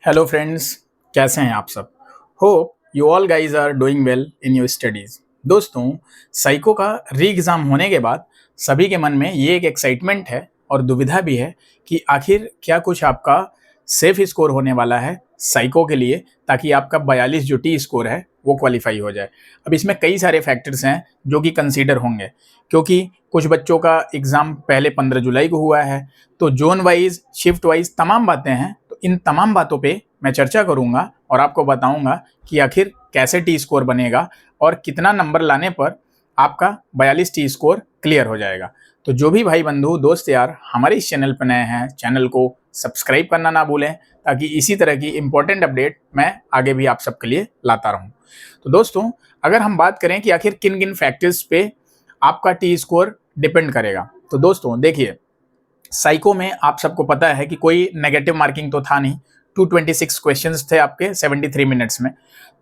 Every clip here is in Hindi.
हेलो फ्रेंड्स, कैसे हैं आप सब। Hope you all guys are doing well in your studies. दोस्तों, साइको का री एग्ज़ाम होने के बाद सभी के मन में ये एक एक्साइटमेंट है और दुविधा भी है कि आखिर क्या कुछ आपका सेफ स्कोर होने वाला है साइको के लिए, ताकि आपका 42 जो टी स्कोर है वो क्वालिफाई हो जाए। अब इसमें कई सारे फैक्टर्स हैं जो कि कंसीडर होंगे, क्योंकि कुछ बच्चों का एग्ज़ाम पहले 15 जुलाई को हुआ है, तो जोन वाइज शिफ्ट वाइज तमाम बातें हैं। तो इन तमाम बातों पे मैं चर्चा करूंगा और आपको बताऊंगा कि आखिर कैसे टी स्कोर बनेगा और कितना नंबर लाने पर आपका 42 टी स्कोर क्लियर हो जाएगा। तो जो भी भाई बंधु दोस्त यार हमारे इस चैनल पर नए हैं, चैनल को सब्सक्राइब करना ना भूलें, ताकि इसी तरह की इंपॉर्टेंट अपडेट मैं आगे भी आप सबके लिए लाता रहूं। तो दोस्तों, अगर हम बात करें कि आखिर किन किन फैक्टर्स पे आपका टी स्कोर डिपेंड करेगा, तो दोस्तों देखिए, साइको में आप सबको पता है कि कोई नेगेटिव मार्किंग तो था नहीं। 226 क्वेश्चंस थे आपके 73 मिनट्स में।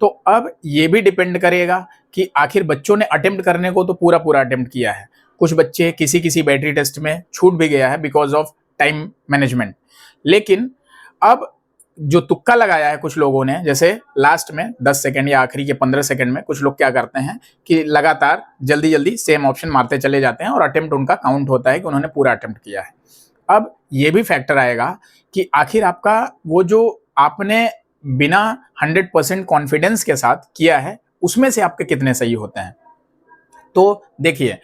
तो अब ये भी डिपेंड करेगा कि आखिर बच्चों ने अटेम्प्ट करने को तो पूरा पूरा अटेम्प्ट किया है। कुछ बच्चे किसी किसी बैटरी टेस्ट में छूट भी गया है बिकॉज ऑफ टाइम मैनेजमेंट। लेकिन अब जो तुक्का लगाया है कुछ लोगों ने, जैसे लास्ट में 10 सेकंड या आखिरी के 15 सेकंड में कुछ लोग क्या करते हैं कि लगातार जल्दी जल्दी सेम ऑप्शन मारते चले जाते हैं और अटेम्प्ट उनका काउंट होता है कि उन्होंने पूरा अटेम्प्ट किया है। अब ये भी फैक्टर आएगा कि आखिर आपका वो जो आपने बिना 100% कॉन्फिडेंस के साथ किया है उसमें से आपके कितने सही होते हैं। तो देखिए,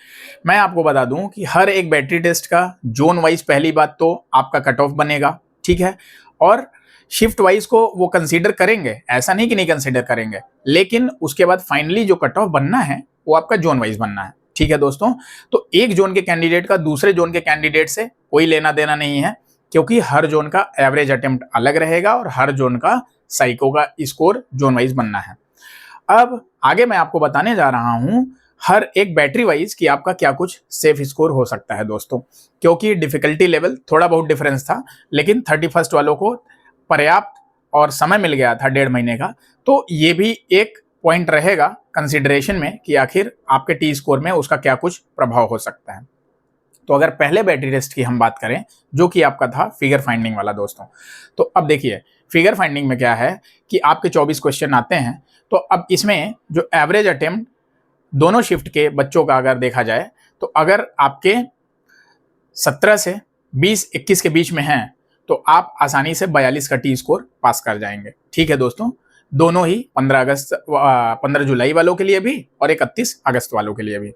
मैं आपको बता दूं कि हर एक बैटरी टेस्ट का जोन वाइज पहली बात तो आपका कट ऑफ बनेगा, ठीक है, और शिफ्ट वाइज को वो कंसीडर करेंगे, ऐसा नहीं कि नहीं कंसीडर करेंगे, लेकिन उसके बाद फाइनली जो कट ऑफ बनना है वो आपका जोन वाइज बनना है, ठीक है दोस्तों। तो एक जोन के कैंडिडेट का दूसरे जोन के कैंडिडेट से कोई लेना देना नहीं है, क्योंकि हर जोन का एवरेज अटेम्प्ट अलग रहेगा और हर जोन का साइको का स्कोर जोन वाइज बनना है। अब आगे मैं आपको बताने जा रहा हूं हर एक बैटरी वाइज कि आपका क्या कुछ सेफ स्कोर हो सकता है दोस्तों, क्योंकि डिफिकल्टी लेवल थोड़ा बहुत डिफरेंस था, लेकिन 31 वालों को पर्याप्त और समय मिल गया था 1.5 महीने का। तो ये भी एक पॉइंट रहेगा कंसिडरेशन में कि आखिर आपके टी स्कोर में उसका क्या कुछ प्रभाव हो सकता है। तो अगर पहले बैटरी टेस्ट की हम बात करें, जो कि आपका था फिगर फाइंडिंग वाला दोस्तों, तो अब देखिए फिगर फाइंडिंग में क्या है कि आपके 24 क्वेश्चन आते हैं। तो अब इसमें जो एवरेज अटेम्प्ट दोनों शिफ्ट के बच्चों का अगर देखा जाए, तो अगर आपके 17 से 20-21 के बीच में हैं, तो आप आसानी से 42 का टी स्कोर पास कर जाएंगे, ठीक है दोस्तों। दोनों ही 15 जुलाई वालों के लिए भी और 31 अगस्त वालों के लिए भी।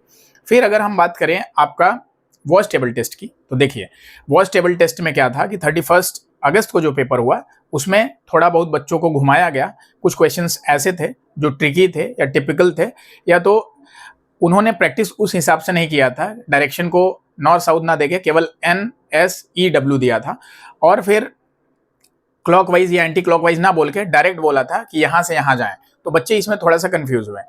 फिर अगर हम बात करें आपका वॉच टेबल टेस्ट की, तो देखिए वॉच टेबल टेस्ट में क्या था कि 31 अगस्त को जो पेपर हुआ उसमें थोड़ा बहुत बच्चों को घुमाया गया। कुछ क्वेश्चंस ऐसे थे जो ट्रिकी थे या टिपिकल थे, या तो उन्होंने प्रैक्टिस उस हिसाब से नहीं किया था, डायरेक्शन को नॉर्थ साउथ ना देके केवल NSEW दिया था, और फिर क्लॉकवाइज या एंटी क्लॉकवाइज ना बोल के डायरेक्ट बोला था कि यहाँ से यहाँ जाएं। तो बच्चे इसमें थोड़ा सा कंफ्यूज हुए,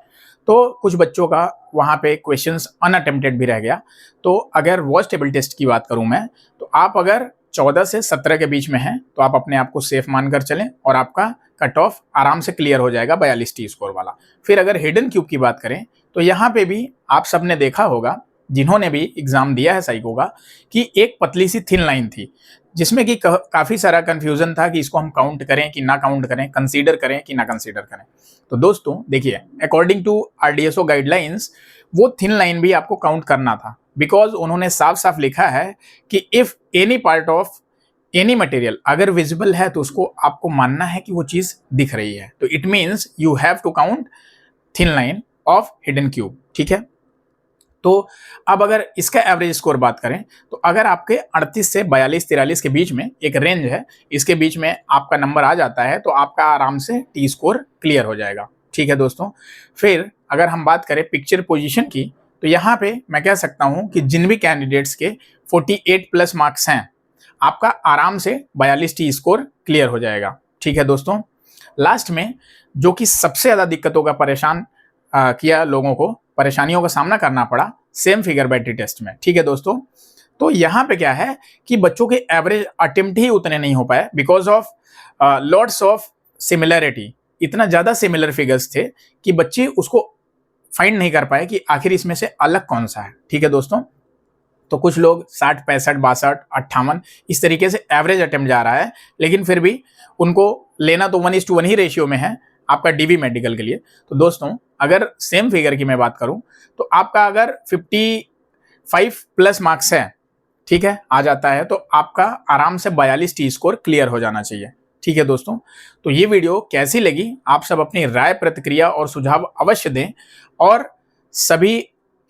तो कुछ बच्चों का वहाँ पे क्वेश्चंस अनअटेम्प्टेड भी रह गया। तो अगर वॉच टेबल टेस्ट की बात करूँ मैं, तो आप अगर 14 से 17 के बीच में हैं तो आप अपने आप को सेफ मानकर चलें और आपका कट ऑफ आराम से क्लियर हो जाएगा 42 टी स्कोर वाला। फिर अगर हिडन क्यूब की बात करें, तो यहाँ पे भी आप सबने देखा होगा जिन्होंने भी एग्जाम दिया है साइको का, कि एक पतली सी थिन लाइन थी जिसमें कि काफी सारा कंफ्यूजन था कि इसको हम काउंट करें कि ना काउंट करें, कंसीडर करें कि ना कंसीडर करें। तो दोस्तों देखिए, अकॉर्डिंग टू RDSO गाइडलाइंस वो थिन लाइन भी आपको काउंट करना था, बिकॉज उन्होंने साफ साफ लिखा है कि if any part of any material अगर विजिबल है तो उसको आपको मानना है कि वो चीज दिख रही है। तो it means you have to count thin line of hidden cube, ठीक है। तो अब अगर इसका एवरेज स्कोर बात करें, तो अगर आपके 38 से 42-43 के बीच में एक रेंज है, इसके बीच में आपका नंबर आ जाता है तो आपका आराम से टी स्कोर क्लियर हो जाएगा, ठीक है दोस्तों। फिर अगर हम बात करें पिक्चर पोजीशन की, तो यहाँ पे मैं कह सकता हूँ कि जिन भी कैंडिडेट्स के 48 प्लस मार्क्स हैं, आपका आराम से 42 टी स्कोर क्लियर हो जाएगा, ठीक है दोस्तों। लास्ट में जो कि सबसे ज़्यादा दिक्कतों का परेशान किया, लोगों को परेशानियों का सामना करना पड़ा सेम फिगर बैटरी टेस्ट में, ठीक है दोस्तों। तो यहाँ पे क्या है कि बच्चों के एवरेज अटेम्प्ट ही उतने नहीं हो पाए because of lots of similarity. इतना ज़्यादा सिमिलर फिगर्स थे कि बच्चे उसको फाइंड नहीं कर पाए कि आखिर इसमें से अलग कौन सा है, ठीक है दोस्तों। तो कुछ लोग 60, 65, 62, 58 इस तरीके से एवरेज अटेम्प्ट जा रहा है, लेकिन फिर भी उनको लेना तो 1:1 ही रेशियो में है आपका डीवी मेडिकल के लिए। तो दोस्तों अगर सेम फिगर की मैं बात करूं तो आपका अगर 55 प्लस मार्क्स है, ठीक है, आ जाता है, तो आपका आराम से 42 टी स्कोर क्लियर हो जाना चाहिए। ठीक है दोस्तों, तो ये वीडियो कैसी लगी आप सब अपनी राय, प्रतिक्रिया और सुझाव अवश्य दें। और सभी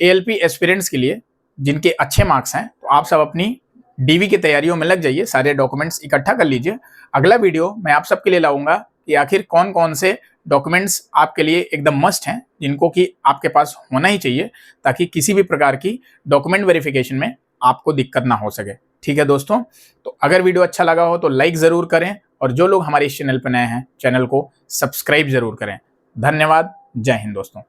एएलपी एस्पिरेंट्स के लिए जिनके अच्छे मार्क्स हैं, तो आप सब अपनी डीवी की तैयारियों में लग जाइए, सारे डॉक्यूमेंट्स इकट्ठा कर लीजिए। अगला वीडियो मैं आप सबके लिए लाऊंगा कि आखिर कौन कौन से डॉक्यूमेंट्स आपके लिए एकदम मस्ट हैं, जिनको कि आपके पास होना ही चाहिए, ताकि किसी भी प्रकार की डॉक्यूमेंट वेरिफिकेशन में आपको दिक्कत ना हो सके। ठीक है दोस्तों, तो अगर वीडियो अच्छा लगा हो तो लाइक ज़रूर करें, और जो लोग हमारे इस चैनल पर नए हैं, चैनल को सब्सक्राइब ज़रूर करें। धन्यवाद। जय हिंद दोस्तों।